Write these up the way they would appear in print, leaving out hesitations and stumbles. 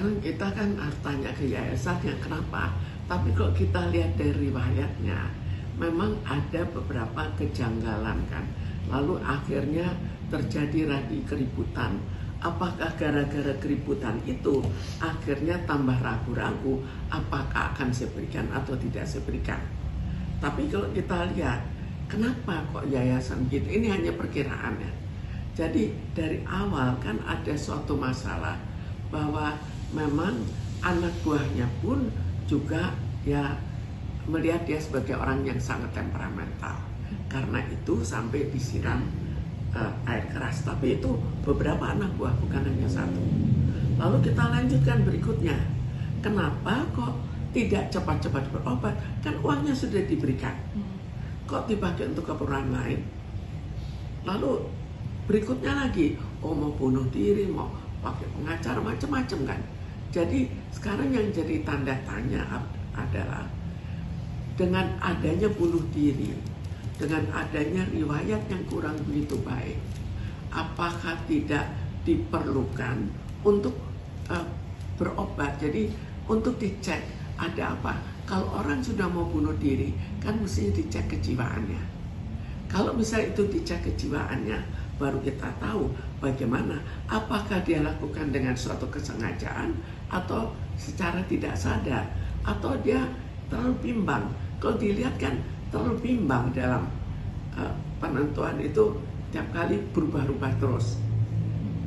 sekarang kita kan harus tanya ke yayasannya kenapa. Tapi kalau kita lihat dari riwayatnya, memang ada beberapa kejanggalan kan. Lalu akhirnya terjadi lagi keributan. Apakah gara-gara keributan itu akhirnya tambah ragu-ragu apakah akan saya berikan atau tidak saya berikan. Tapi kalau kita lihat, kenapa kok yayasan gitu? Ini hanya perkiraan ya. Jadi dari awal kan ada suatu masalah bahwa memang anak buahnya pun juga ya melihat dia sebagai orang yang sangat temperamental. Karena itu sampai disiram air keras. Tapi itu beberapa anak buah, bukan hanya satu. Lalu kita lanjutkan berikutnya. Kenapa kok tidak cepat-cepat berobat? Kan uangnya sudah diberikan. Kok dipakai untuk keperluan lain? Lalu berikutnya lagi, mau bunuh diri, mau pakai pengacara, macam-macam kan. Jadi sekarang yang jadi tanda tanya adalah dengan adanya bunuh diri, dengan adanya riwayat yang kurang begitu baik, apakah tidak diperlukan untuk berobat? Jadi untuk dicek ada apa. Kalau orang sudah mau bunuh diri, kan mestinya dicek kejiwaannya. Kalau misalnya itu dicek kejiwaannya, baru kita tahu bagaimana. Apakah dia lakukan dengan suatu kesengajaan atau secara tidak sadar, atau dia terlalu bimbang. Kalau dilihat kan terlalu bimbang dalam penentuan itu, tiap kali berubah-ubah terus.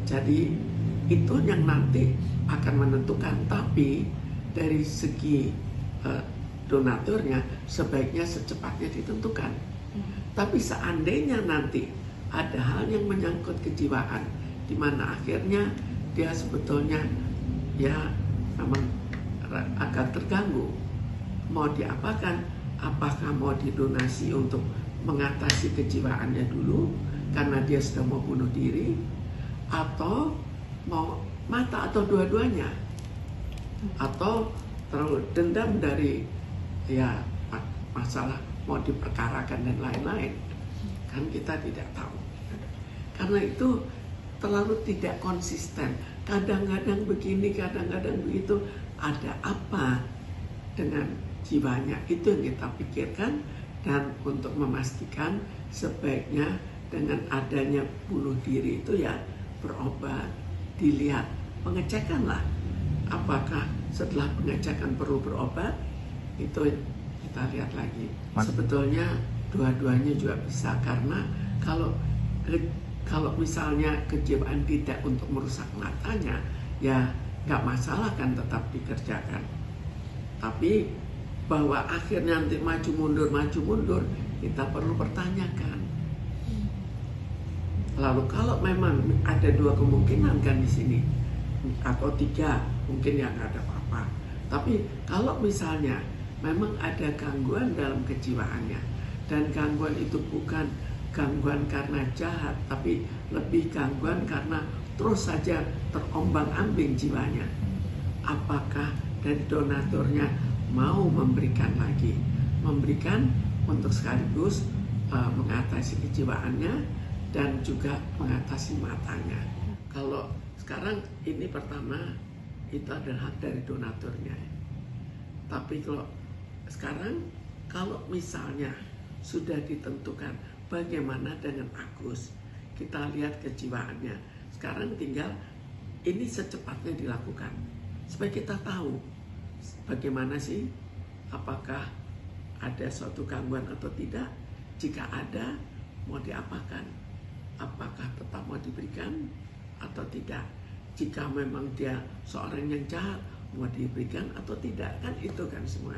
Jadi itu yang nanti akan menentukan. Tapi dari segi donaturnya sebaiknya secepatnya ditentukan. Tapi seandainya nanti ada hal yang menyangkut kejiwaan, di mana akhirnya dia sebetulnya ya memang agak terganggu, mau diapakan? Apakah mau didonasi untuk mengatasi kejiwaannya dulu karena dia sudah mau bunuh diri, atau mau mata, atau dua-duanya, atau terlalu dendam dari ya masalah mau diperkarakan dan lain-lain, kan kita tidak tahu. Karena itu terlalu tidak konsisten, kadang-kadang begini, kadang-kadang begitu. Ada apa dengan jiwanya? Itu yang kita pikirkan. Dan untuk memastikan sebaiknya dengan adanya bunuh diri itu ya berobat, dilihat, pengecekan lah. Apakah setelah pengecekan perlu berobat, itu kita lihat lagi. Sebetulnya dua-duanya juga bisa, karena kalau misalnya kejiwaan tidak untuk merusak matanya, ya nggak masalah kan, tetap dikerjakan. Tapi bahwa akhirnya nanti maju mundur, kita perlu pertanyakan. Lalu kalau memang ada dua kemungkinan kan di sini, atau tiga, mungkin yang ada apa-apa. Tapi kalau misalnya memang ada gangguan dalam kejiwaannya, dan gangguan itu bukan gangguan karena jahat, tapi lebih gangguan karena terus saja terombang-ambing jiwanya, apakah dari donaturnya mau memberikan lagi, memberikan untuk sekaligus mengatasi kejiwaannya dan juga mengatasi matanya. Kalau sekarang ini pertama itu adalah hak dari donaturnya. Tapi kalau sekarang, kalau misalnya sudah ditentukan bagaimana dengan Agus, kita lihat kejiwaannya. Sekarang tinggal ini secepatnya dilakukan supaya kita tahu bagaimana sih, apakah ada suatu gangguan atau tidak. Jika ada, mau diapakan? Apakah tetap mau diberikan atau tidak? Jika memang dia seorang yang jahat, mau diberikan atau tidak? Kan itu kan semua.